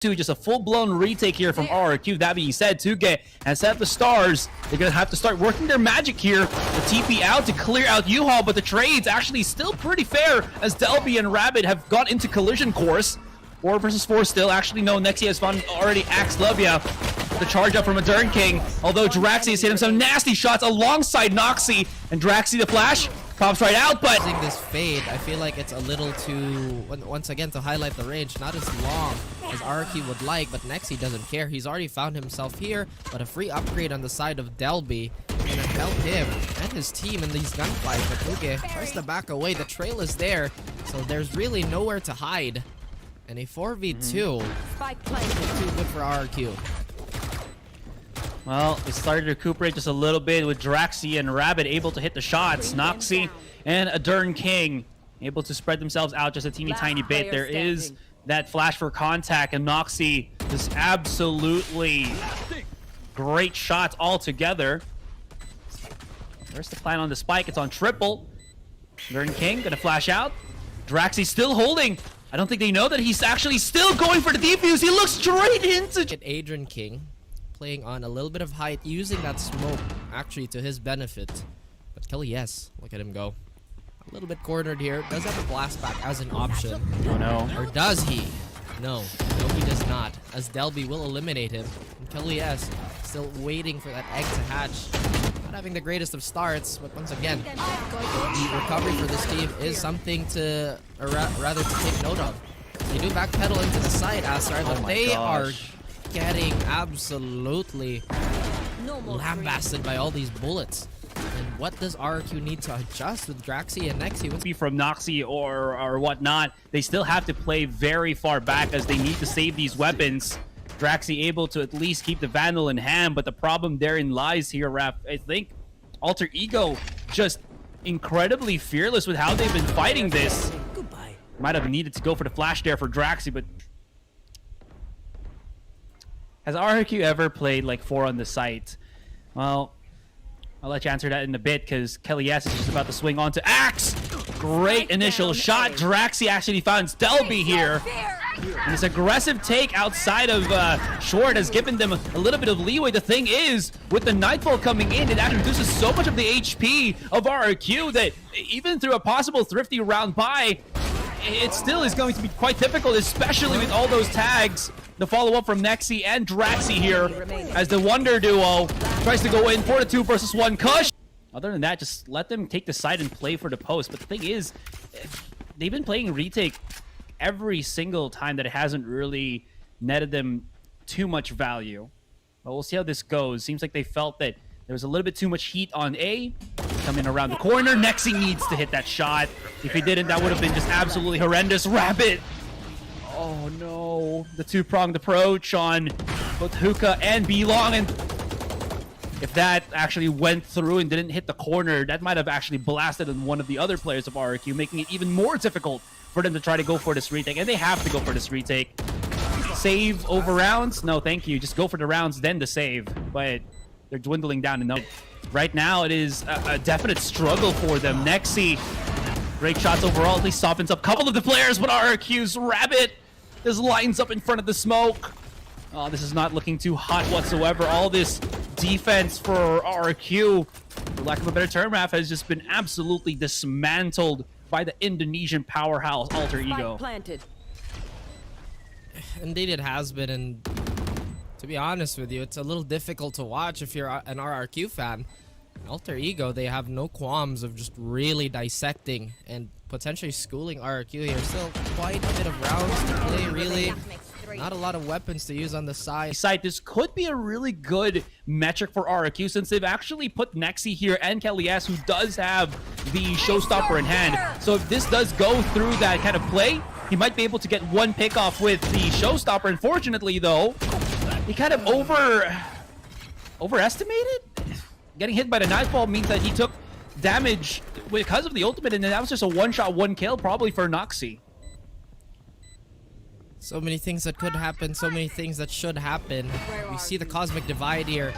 just a full-blown retake here from RRQ. That being said, 2K has set up the stars. They're going to have to start working their magic here. The TP out to clear out U-Haul, but the trade's actually still pretty fair as Delby and Rabbit have got into collision course. 4 versus 4 still. Actually, no, Nexi has found already Axe Levia. The charge up from a Dern King, although Draxi has hit him some nasty shots alongside Noxy, and Draxi the flash pops right out, but this fade, I feel like it's a little too, once again, to highlight the range, not as long as RQ would like, but Nexi doesn't care. He's already found himself here, but a free upgrade on the side of Delby is gonna help him and his team in these gunfights. But Uge tries to back away. The trail is there, so there's really nowhere to hide. And a 4v2 is too good for RQ. well, it started to recuperate just a little bit with Draxi and Rabbit able to hit the shots. Noxy and a Dern King able to spread themselves out just a teeny tiny bit. There is that flash for contact, and Noxy just absolutely great shots altogether. Where's the plan on the spike? It's on triple. Dern King gonna flash out. Draxi still holding. I don't think they know that he's actually still going for the defuse. He looks straight into Adrian King playing on a little bit of height, using that smoke actually to his benefit. But Kelly, yes, look at him go. A little bit cornered here. Does have a blast back as an option. Oh no. Or does he? No, he does not, as Delby will eliminate him. And Kelly S still waiting for that egg to hatch. Not having the greatest of starts, but once again, the recovery for this team is something to, or rather to take note of. They do backpedal into the side, Astar, but they are getting absolutely lambasted by all these bullets. And what does RQ need to adjust with Draxi and Nexi? From Noxy or whatnot, they still have to play very far back as they need to save these weapons. Draxi able to at least keep the Vandal in hand, but the problem therein lies here, Raph. I think Alter Ego just incredibly fearless with how they've been fighting this. Might have needed to go for the flash there for Draxi, but has RQ ever played like 4 on the site? Well, I'll let you answer that in a bit, because Kelly S is just about to swing on to Axe. Great initial shot. Draxi actually finds Delby here. And this aggressive take outside of Short has given them a little bit of leeway. The thing is, with the Nightfall coming in, it actually reduces so much of the HP of RQ that even through a possible thrifty round by, it still is going to be quite difficult, especially with all those tags. The follow-up from Nexi and Draxi here as the Wonder Duo tries to go in for the 2 versus 1 Kush. Other than that, just let them take the side and play for the post. But the thing is, they've been playing retake every single time that it hasn't really netted them too much value. But we'll see how this goes. Seems like they felt that there was a little bit too much heat on A. Coming around the corner, Nexi needs to hit that shot. If he didn't, that would have been just absolutely horrendous. Rabbit! Oh no, the 2-pronged approach on both Hookah and B-Long, and if that actually went through and didn't hit the corner, that might have actually blasted on one of the other players of RQ, making it even more difficult for them to try to go for this retake, and they have to go for this retake. Save over rounds? No, thank you. Just go for the rounds, then the save, but they're dwindling down enough. Right now, it is a definite struggle for them. Nexi, great shots overall, at least softens up a couple of the players, but RQ's Rabbit just lines up in front of the smoke. Oh, this is not looking too hot whatsoever. All this defense for RQ, for lack of a better term, Raph, has just been absolutely dismantled by the Indonesian powerhouse Alter Ego. Indeed it has been, and to be honest with you, it's a little difficult to watch if you're an RRQ fan. Alter Ego, they have no qualms of just really dissecting and potentially schooling RRQ here. Still quite a bit of rounds to play, really. Not a lot of weapons to use on the side. This could be a really good metric for RRQ, since they've actually put Nexi here and Kelly S, who does have the showstopper in hand. So if this does go through that kind of play, he might be able to get 1 pick off with the showstopper. Unfortunately, though, he kind of overestimated. Getting hit by the Nightfall means that he took damage because of the ultimate, and then that was just a 1-shot, 1 kill probably for Noxy. So many things that could happen, so many things that should happen. We see the Cosmic Divide here.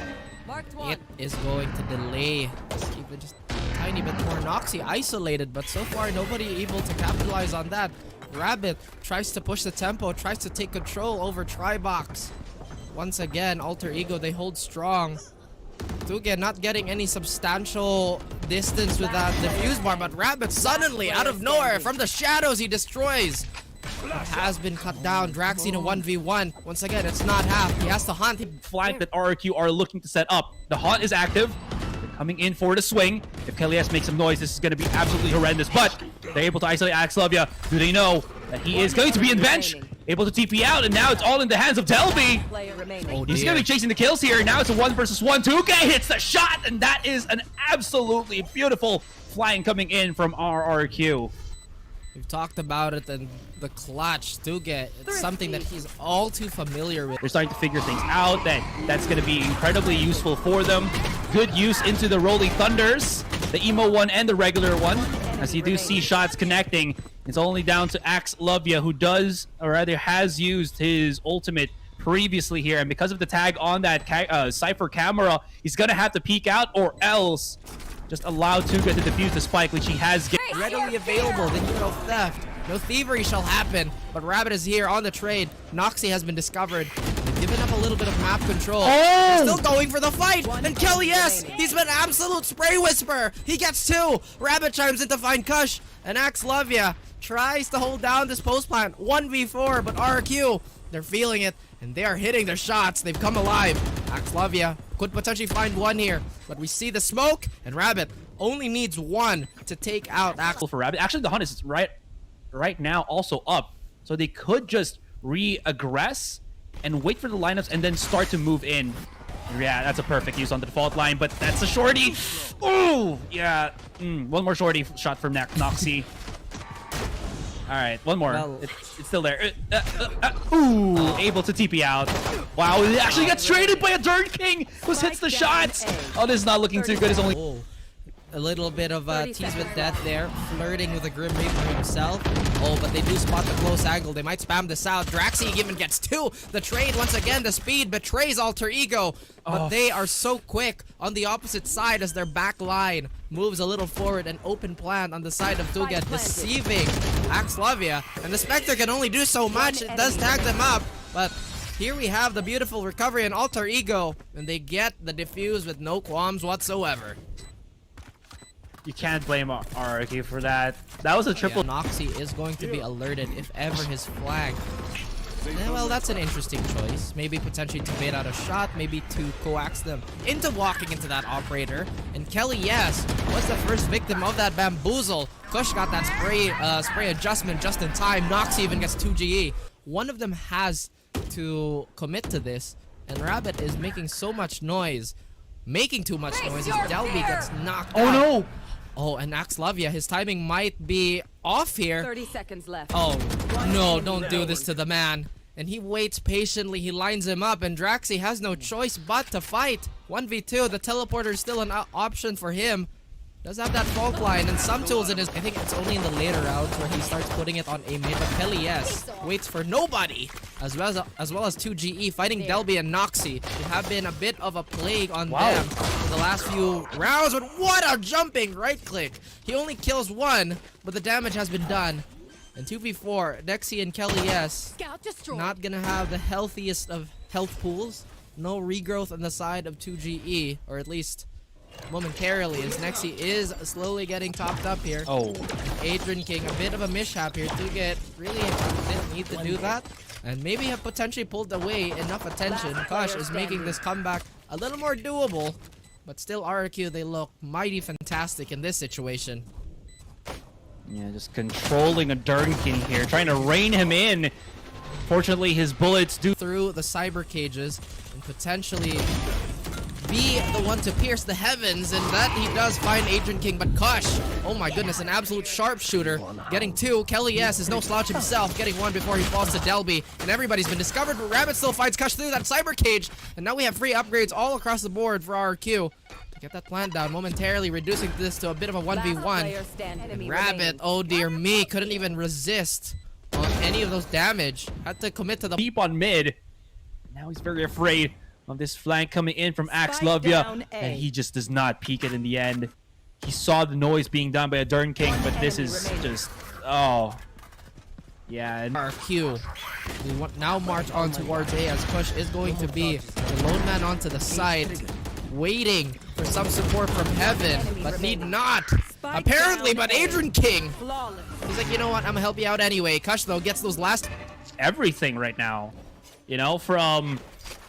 It is going to delay even just a tiny bit more. Noxy isolated, but so far nobody able to capitalize on that. Rabbit tries to push the tempo, tries to take control over Tribox. Once again, Alter Ego, they hold strong. Tuge not getting any substantial distance with that defuse bar, but Rabbit suddenly, out of nowhere, from the shadows, he destroys. It has been cut down. Draxi in a 1v1. Once again, it's not half. He has to hunt. Flank that RRQ are looking to set up. The haunt is active. They're coming in for the swing. If KLES makes some noise, this is going to be absolutely horrendous. But they're able to isolate Axelovia. Do they know that he is going to be in bench? Able to TP out, and now it's all in the hands of Delby. Oh, He's going to be chasing the kills here. Now it's a 1 versus 1. 2K hits the shot, and that is an absolutely beautiful flying coming in from RRQ. We've talked about it, and the clutch, Tuge, it's something that he's all too familiar with. They're starting to figure things out. That's going to be incredibly useful for them. Good use into the Rolling Thunders, the emo one and the regular one. As you do see shots connecting, it's only down to Axelovia, who does, or rather has used his ultimate previously here. And because of the tag on that Cypher camera, he's going to have to peek out, or else just allow Tuga to defuse the spike, which he has readily available. Then you know theft. No thievery shall happen. But Rabbit is here on the trade. Noxie has been discovered. They've given up a little bit of map control. They're still going for the fight. And KLES, he's been absolute spray whisper. He gets 2. Rabbit chimes in to find Kush. And Axelovia tries to hold down this post plant. 1v4, but RQ, they're feeling it. And they are hitting their shots. They've come alive. Axelovia could potentially find 1 here. But we see the smoke, and Rabbit only needs 1 to take out Axel. For Rabbit. Actually, the hunt is right now also up. So they could just re-aggress and wait for the lineups and then start to move in. Yeah, that's a perfect use on the default line, but that's a shorty. Ooh, yeah. One more shorty shot from Noxie. All right, one more. Well, it's still there. Able to TP out. Wow, it actually gets traded by a Dirt King who hits the shots. Oh, this is not looking too good. It's only... Oh, a little bit of tease with death there. Flirting with the Grim Reaper himself. Oh, but they do spot the close angle. They might spam this out. Draxi even gets 2. The trade, once again, the speed betrays Alter Ego. But they are so quick on the opposite side as their back line moves a little forward. An open plan on the side of Tuget, deceiving Axelovia. And the Spectre can only do so much. It does tag them up. But here we have the beautiful recovery in Alter Ego. And they get the defuse with no qualms whatsoever. You can't blame RRQ for that. That was a triple. Yeah, Noxie is going to be alerted if ever his flag. Well, that's an interesting choice. Maybe potentially to bait out a shot, maybe to coax them into walking into that operator. And KLES was the first victim of that bamboozle. Kush got that spray adjustment just in time. Noxie even gets 2 GE. One of them has to commit to this, and Rabbit is making so much noise. Making too much noise as Delby gets knocked out. Oh no! Oh, and Axelovia, his timing might be off here. 30 seconds left. Oh, no, don't do this to the man. And he waits patiently, he lines him up, and Draxi has no choice but to fight. 1v2, the teleporter is still an option for him. Does have that fault line and some tools in his... I think it's only in the later rounds where he starts putting it on a mid, but KLES waits for nobody. As well as 2GE fighting Delby and Noxie, who have been a bit of a plague on them in the last few rounds. But what a jumping right click. He only kills 1, but the damage has been done. And 2v4, Dexy and KLES not gonna have the healthiest of health pools. No regrowth on the side of 2GE, or at least momentarily, as Nexi is slowly getting topped up here. Oh. Adrian King, a bit of a mishap here to get really didn't need to do that. And maybe have potentially pulled away enough attention. Kush is making this comeback a little more doable. But still RRQ, they look mighty fantastic in this situation. Yeah, just controlling a Dirt King here, trying to rein him in. Fortunately, his bullets do through the cyber cages and potentially be the one to pierce the heavens, and that he does find Adrian King. But Kush, oh my goodness, an absolute sharpshooter, getting 2. KLES is no slouch himself, getting 1 before he falls to Delby, and everybody's been discovered, but Rabbit still finds Kush through that cyber cage, and now we have free upgrades all across the board for RRQ to get that plant down, momentarily reducing this to a bit of a 1v1. And Rabbit, oh dear me, couldn't even resist on any of those damage. Had to commit to the deep on mid. Now he's very afraid of this flank coming in from Axelovia, and he just does not peek it in the end. He saw the noise being done by a Dirt King, but this is just, oh. Yeah, and Our Q. We want now march on towards A as Kush is going to be the lone man onto the side, waiting for some support from heaven, but need not. Apparently, but Adrian King. He's like, you know what? I'm gonna help you out anyway. Kush though gets those last. everything right now, you know, from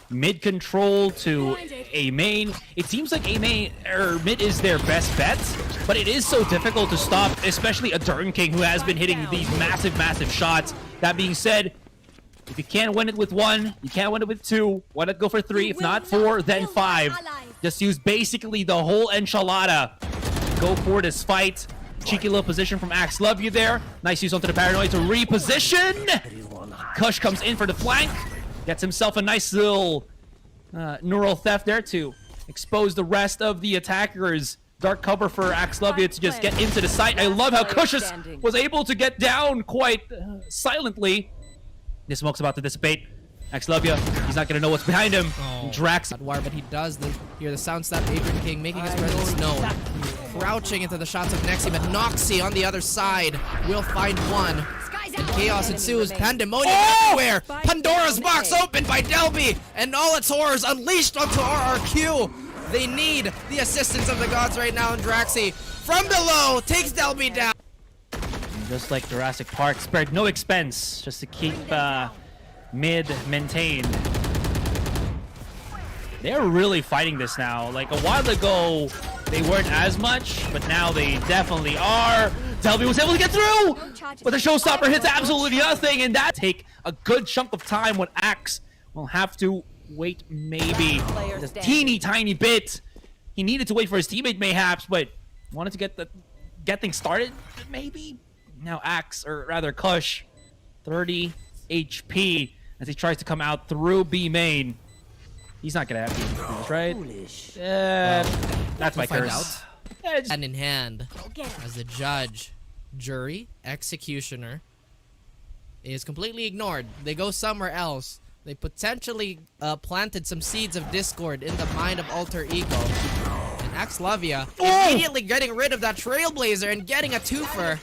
mid control to A main. It seems like A main or mid is their best bet, but it is so difficult to stop, especially a Durn King who has been hitting these massive shots. That being said, if you can't win it with 1, you can't win it with 2. Why not go for 3? If not 4, then 5. Just use basically the whole enchilada. Go for this fight. Cheeky little position from Axe. Love you there. Nice use onto the paranoid to reposition. Kush comes in for the flank. Gets himself a nice little neural theft there to expose the rest of the attackers. Dark cover for Axlovia to just get into the site. I love how Kush was able to get down quite silently. The smoke's about to dissipate. Axlovia, he's not going to know what's behind him. Drax. But he does hear the sound step. Adrian King making his presence known. Crouching into the shots of Nexi, but Noxy on the other side will find one. And chaos ensues. Pandemonium everywhere. Pandora's box opened by Delby, and all its horrors unleashed onto RRQ. They need the assistance of the gods right now, and Draxi from below takes Delby down. Just like Jurassic Park, spared no expense just to keep mid maintained. They're really fighting this now. Like a while ago, they weren't as much, but now they definitely are. Delby was able to get through, but the showstopper hits absolutely nothing, and that take a good chunk of time when Axe will have to wait maybe a teeny tiny bit. He needed to wait for his teammate mayhaps, but wanted to get things started maybe. Now Axe, or rather Kush, 30 HP as he tries to come out through B main. He's not gonna have these, right? That's my curse. Hand in hand as the judge, jury, executioner is completely ignored. They go somewhere else. They potentially planted some seeds of discord in the mind of Alter Ego. And Axlovia immediately getting rid of that Trailblazer and getting a twofer.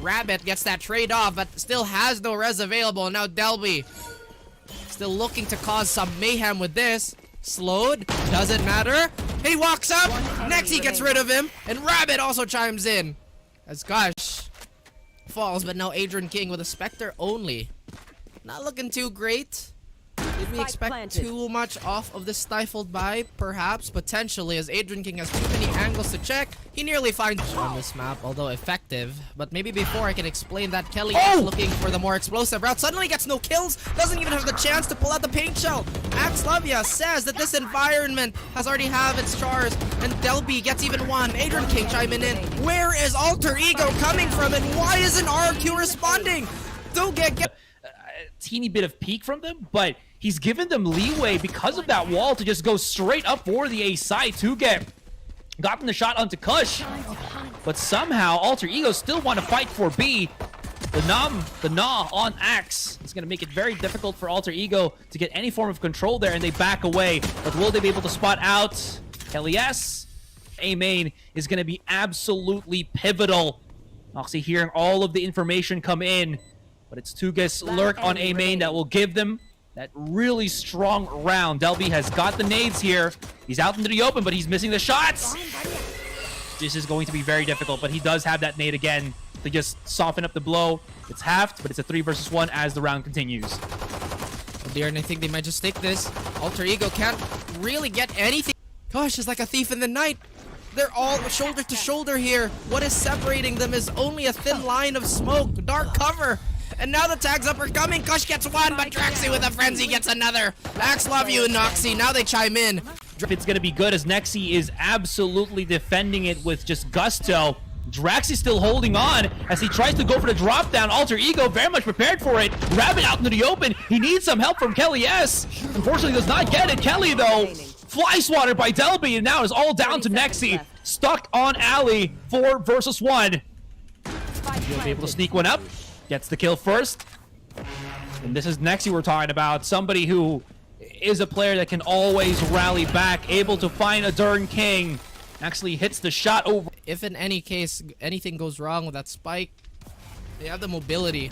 Rabbit gets that trade off, but still has no res available. And now Delby still looking to cause some mayhem with this. Slowed, doesn't matter. He walks up, Nexi gets rid of him, and Rabbit also chimes in. As Gush falls, but now Adrian King with a Spectre only. Not looking too great. Did we expect too much off of this stifled buy? Perhaps, potentially, as Adrian King has too many angles to check. He nearly finds on this map, although effective. But maybe before I can explain that, Kelly is looking for the more explosive route. Suddenly gets no kills, doesn't even have the chance to pull out the paint shell. Axlovia says that this environment has already have its chars, and Delby gets even one. Adrian King chiming in. Where is Alter Ego coming from, and why isn't RQ responding? Don't get a teeny bit of peek from them, but he's given them leeway because of that wall to just go straight up for the A side to get gotten the shot onto Kush. But somehow Alter Ego still want to fight for B. The Gnaw on Axe is going to make it very difficult for Alter Ego to get any form of control there, and they back away. But will they be able to spot out Kelly S? A main is going to be absolutely pivotal. Noxy hearing all of the information come in, but it's Tugas lurk on A main that will give them that really strong round. Delby has got the nades here. He's out into the open, but he's missing the shots. This is going to be very difficult, but he does have that nade again to just soften up the blow. It's halved, but it's a 3 versus 1 as the round continues. Oh dear, and I think they might just take this. Alter Ego can't really get anything. Gosh, it's like a thief in the night. They're all shoulder to shoulder here. What is separating them is only a thin line of smoke, dark cover. And now the tags up are coming. Kush gets one, but Draxi with a frenzy gets another. Axe love you and Noxy. Now they chime in. It's going to be good as Nexi is absolutely defending it with just gusto. Draxi still holding on as he tries to go for the drop down. Alter Ego very much prepared for it. Rabbit out into the open. He needs some help from Kelly S. Unfortunately does not get it. Kelly though, fly swatted by Delby, and now is all down to Nexi. Stuck on Alley, 4 versus 1. He'll be able to sneak one up. Gets the kill first. And this is Nexi we're talking about. Somebody who is a player that can always rally back. Able to find a Durn King. Actually hits the shot over. If in any case anything goes wrong with that spike, they have the mobility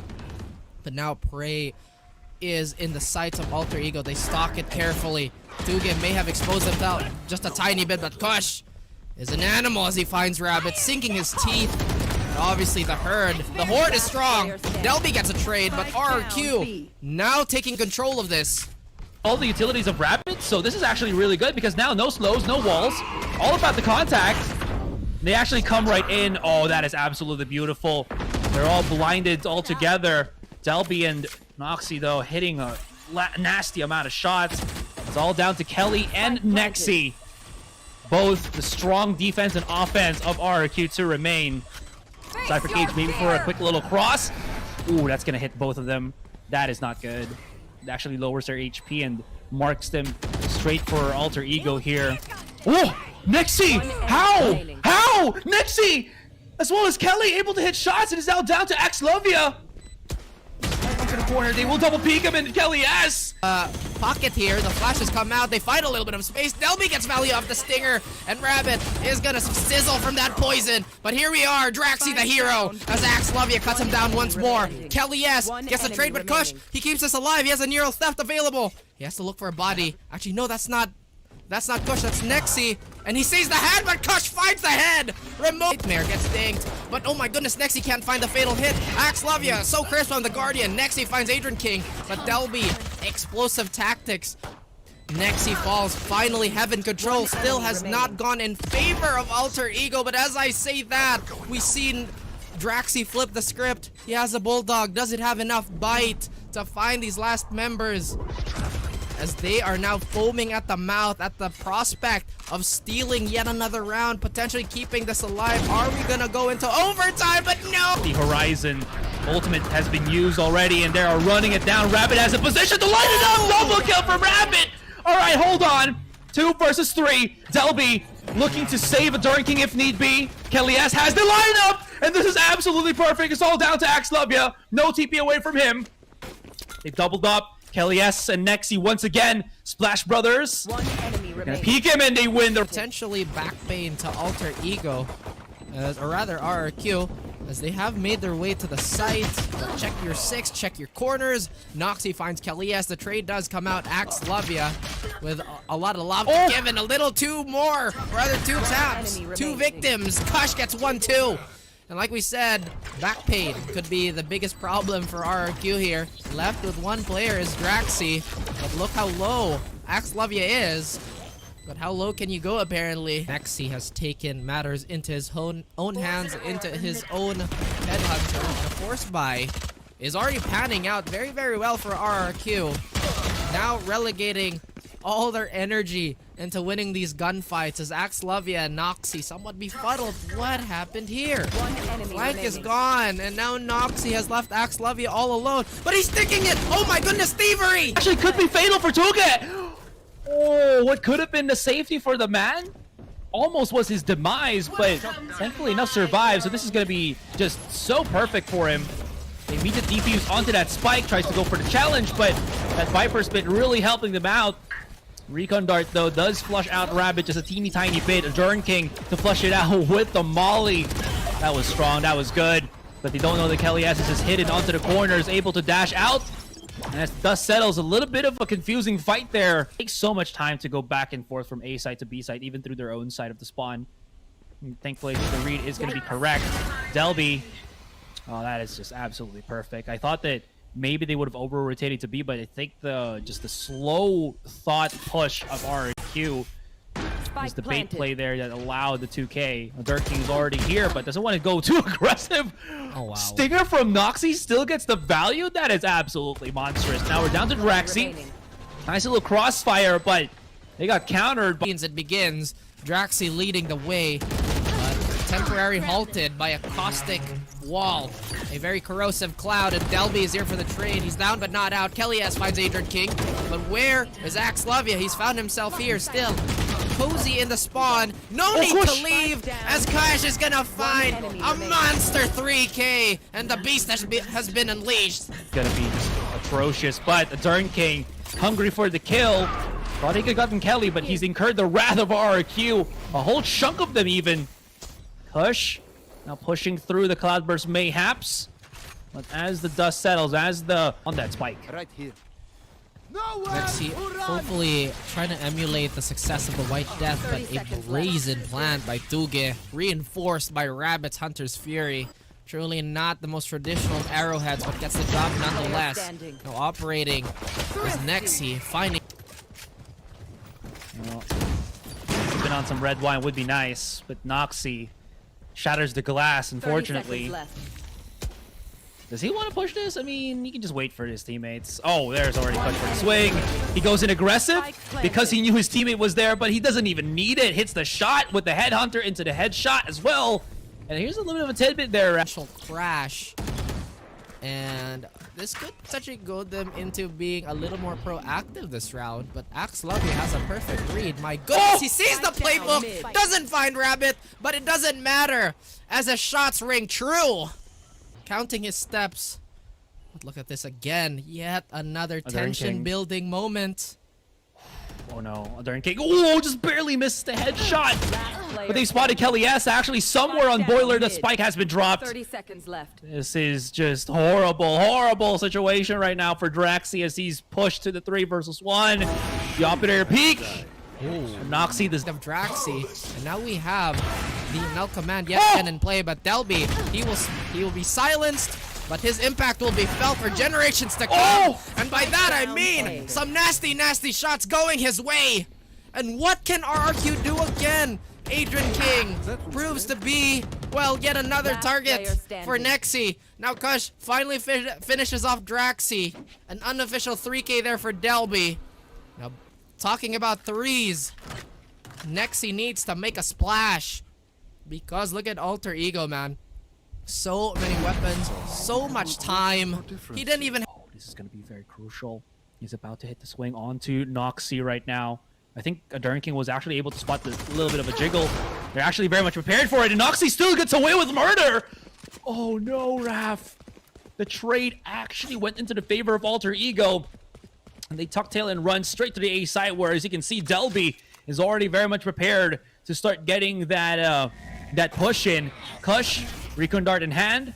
but now prey is in the sights of Alter Ego. They stalk it carefully. Dugan may have exposed himself just a tiny bit, but Kush is an animal as he finds Rabbit, sinking his teeth. And obviously the horde is strong. Delby gets a trade, but RRQ now taking control of this. All the utilities of Rabbit, so this is actually really good because now no slows, no walls, all about the contact. They actually come right in. Oh, that is absolutely beautiful. They're all blinded all together. Delby and Noxy, though, hitting a nasty amount of shots. It's all down to Kelly and Nexy. Both the strong defense and offense of RRQ to remain. Cypher Cage maybe for a quick little cross. Ooh, that's going to hit both of them. That is not good. It actually lowers their HP and marks them straight for Alter Ego here. Oh, Nexy! How? How? Nexy! As well as Kelly able to hit shots. It is now down to Axlovia. To the corner, they will double peek him, and Kelly S. Pocket here, the flashes come out, they find a little bit of space. Delby gets value off the stinger, and Rabbit is gonna sizzle from that poison. But here we are, Draxi the hero, as Axlovia cuts him down once more. Kelly S gets the trade with Kush. He keeps us alive, he has a neural theft available. He has to look for a body. Actually, no, that's not Kush, that's Nexy. And he sees the head, but Kush finds the head! Remote Nightmare gets dinged. But oh my goodness, Nexy can't find the fatal hit. Axlovia, so crisp on the Guardian. Nexy finds Adrian King, but Delby, explosive tactics. Nexy falls. Finally, Heaven Control still has not gone in favor of Alter Ego. But as I say that, we see Draxi flip the script. He has a Bulldog. Does it have enough bite to find these last members? As they are now foaming at the mouth at the prospect of stealing yet another round, potentially keeping this alive. Are we gonna go into overtime? But no! The Horizon ultimate has been used already, and they are running it down. Rabbit has a position to light it up! Double kill for Rabbit! Alright, hold on. 2 versus 3. Delby looking to save a Durin King if need be. Kelly S has the lineup! And this is absolutely perfect. It's all down to Axlovia. No TP away from him. They've doubled up. Kelly S and Nexy once again. Splash Brothers. One enemy Gonna remaining. peek him and they win. The Potentially back pain to Alter Ego, or rather RRQ, as they have made their way to the site. Check your 6, check your corners. Noxy finds Kelly S. The trade does come out. Axlovia with a lot of love given. A little 2 more, rather 2 taps. 2 victims. Kush gets 1-2. And like we said, back pain could be the biggest problem for RRQ here. Left with 1 player is Draxi. But look how low Axlovia is. But how low can you go, apparently? Nexy has taken matters into his own hands, into his own headhunter. And a force buy is already panning out very, very well for RRQ. Now relegating all their energy into winning these gunfights as Axlovia and Noxy somewhat befuddled. What happened here? One enemy Flank is remaining. gone, and now Noxy has left Axlovia all alone. But he's sticking it! Oh my goodness, thievery! actually could be fatal for Tuget. Oh, what could have been the safety for the man? Almost was his demise, but thankfully enough survives. So this is going to be just so perfect for him. They meet the defuse onto that spike, tries to go for the challenge, but that Viper Spit really helping them out. Recon Dart, though, does flush out Rabbit just a teeny tiny bit. Durin King to flush it out with the Molly. That was strong, that was good. But they don't know that Kelly S is just hidden onto the corners, able to dash out. And as dust settles, a little bit of a confusing fight there. It takes so much time to go back and forth from A side to B side, even through their own side of the spawn. And thankfully, the read is going to be correct. Delby. Oh, that is just absolutely perfect. I thought that maybe they would have over-rotated to B, but I think the slow thought push of RQ was the bait play there that allowed the 2K. Dirt King's already here, but doesn't want to go too aggressive. Oh, wow. Stinger from Noxy still gets the value. That is absolutely monstrous. Now we're down to Draxi. Remaining. Nice little crossfire, but they got countered. It begins. Draxi leading the way, but temporarily halted by a caustic wall. A very corrosive cloud, and Delby is here for the trade. He's down but not out. Kelly S finds Adrian King, but where is Axlovia? He's found himself here still. Cozy in the spawn. No need to leave, as Kush is gonna find a monster 3K, and the beast has been unleashed. Gonna be just atrocious, but the Durin King hungry for the kill. Thought he could have gotten Kelly, but he's incurred the wrath of RQ. A whole chunk of them even. Kush now pushing through the Cloudburst mayhaps. But as the dust settles, as the on that spike. Right here. Nexi hopefully trying to emulate the success of the White Death, but a brazen plant by Tuge, reinforced by Rabbit's Hunter's Fury. Truly not the most traditional of arrowheads, but gets the job nonetheless. Now operating is Nexi, finding... Well, keeping on some red wine would be nice, but Noxy shatters the glass, unfortunately. Does he want to push this? I mean, he can just wait for his teammates. Oh, there's already push for the swing. He goes in aggressive because he knew his teammate was there, but he doesn't even need it. Hits the shot with the headhunter into the headshot as well. And here's a little bit of a tidbit there. Actual crash. And this could potentially go them into being a little more proactive this round. But Axe Lovey has a perfect read. My goodness, he sees the playbook, doesn't find Rabbit, but it doesn't matter as the shots ring true. Counting his steps. But look at this again. Yet another tension building moment. Oh no, Darren King. Oh, just barely missed the headshot. But they spotted Kelly S. Actually, somewhere on Boiler, the spike has been dropped. 30 seconds left. This is just horrible situation right now for Draxi as he's pushed to the 3 versus 1. The operator peak. Noxy, this of Draxi, and now we have the null command yet again in play, but Delby, he will be silenced, but his impact will be felt for generations to come. And by that I mean some nasty shots going his way. And what can RRQ do again? Adrian King proves to be, well, yet another target for Nexi. Now Kush finally finishes off Draxi. An unofficial 3K there for Delby. Now, talking about threes, Nexi needs to make a splash. Because look at Alter Ego, man. So many weapons, so much time. He didn't even... Oh, this is going to be very crucial. He's about to hit the swing onto Noxy right now. I think Darren King was actually able to spot the little bit of a jiggle. They're actually very much prepared for it, and Noxy still gets away with murder! Oh no, Raph. The trade actually went into the favor of Alter Ego. And they tuck tail and run straight to the A side, where as you can see, Delby is already very much prepared to start getting that that push in. Kush, Recon Dart in hand.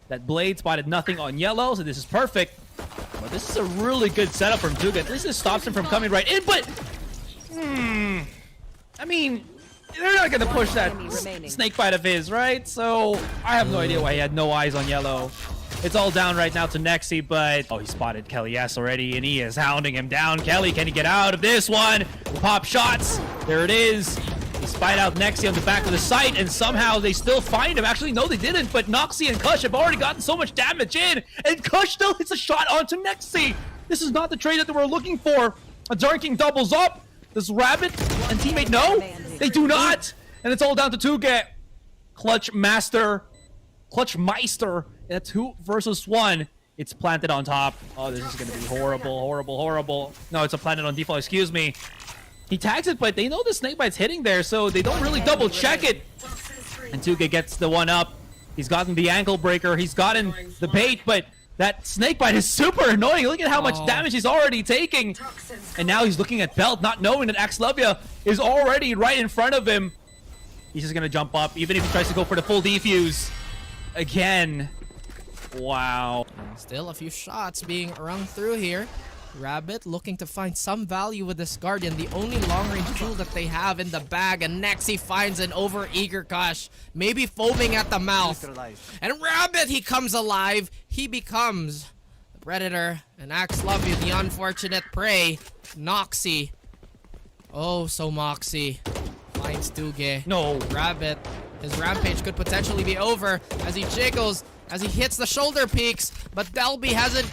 That blade spotted nothing on yellow, so this is perfect. But this is a really good setup from Tuga. This just stops him from coming right in, but... I mean, they're not going to push that snake bite of his, right? So, I have no idea why he had no eyes on yellow. It's all down right now to Nexi, but... Oh, he spotted Kelly S already, and he is hounding him down. Kelly, can he get out of this one? Pop shots. There it is. He spied out Nexi on the back of the site, and somehow they still find him. Actually, no, they didn't, but Noxy and Kush have already gotten so much damage in, and Kush still hits a shot onto Nexi. This is not the trade that they were looking for. A Dark King doubles up. Does Rabbit and teammate know? They do not! And it's all down to Tuge. Clutch Meister. In a 2 versus 1. It's planted on top. Oh, this is going to be horrible. No, it's a planted on default, excuse me. He tags it, but they know the snakebite's hitting there, so they don't really double check it. And Tuge gets the one up. He's gotten the ankle breaker. He's gotten the bait, but that snakebite is super annoying. Look at how much damage he's already taking. And now he's looking at Belt, not knowing that Axelovia is already right in front of him. He's just going to jump up, even if he tries to go for the full defuse. Again. Wow. Still a few shots being rung through here. Rabbit looking to find some value with this Guardian, the only long-range tool that they have in the bag, and Nexi finds an over-eager Kush, maybe foaming at the mouth. And Rabbit, he comes alive. He becomes the Predator, and Axe Love You, the unfortunate prey. Noxy. Oh, so Moxie finds Tuge. No. Rabbit, his rampage could potentially be over as he jiggles, as he hits the shoulder peaks, but Delby hasn't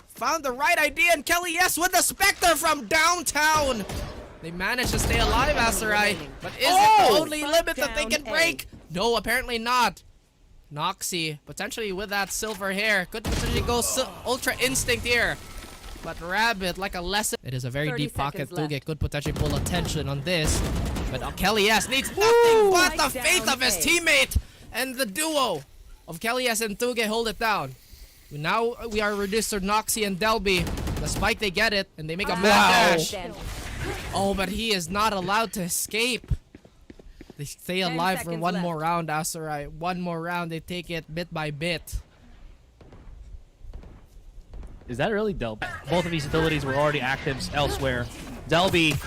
found the right idea, and Kelly S with the Spectre from downtown. They managed to stay alive, Aserai, but is it the only limit that they can break? No, apparently not. Noxy, potentially with that silver hair, could potentially go Ultra Instinct here. But Rabbit, like a lesson. It is a very deep pocket. Tuge could potentially pull attention on this. But Kelly S needs nothing but the faith of his teammate. And the duo of Kelly S and Tuge hold it down. Now we are reduced to Noxy and Delby. Despite they get it, and they make a mad dash. Oh, but he is not allowed to escape. They stay alive for one more round, Aserai. One more round, they take it bit by bit. Is that really Delby? Both of these abilities were already active elsewhere. Delby.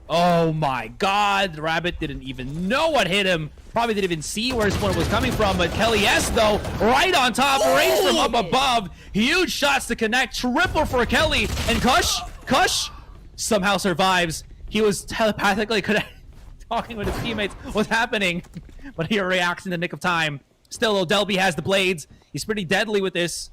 Oh my god. The Rabbit didn't even know what hit him. Probably didn't even see where his point was coming from. But Kelly S, though, right on top, raised him up above. Huge shots to connect. Triple for Kelly. And Kush somehow survives. He was telepathically talking with his teammates. What's happening? But he reacts in the nick of time. Still, though, Delby has the blades. He's pretty deadly with this.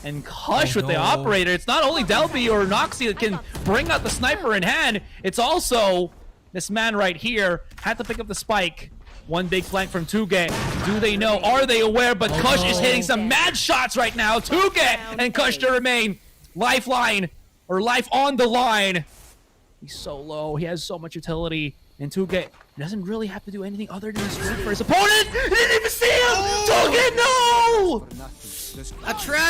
And Kush with the operator. It's not only Delby or Noxy that can bring out the sniper in hand. It's also this man right here. Had to pick up the spike. One big flank from Tuge. Do they know? Are they aware? But Kush is hitting some mad shots right now. Tuge and Kush to remain. Lifeline or life on the line. He's so low. He has so much utility. And Tuge doesn't really have to do anything other than sprint for his opponent. He didn't even see him. Tuge, no! A trap.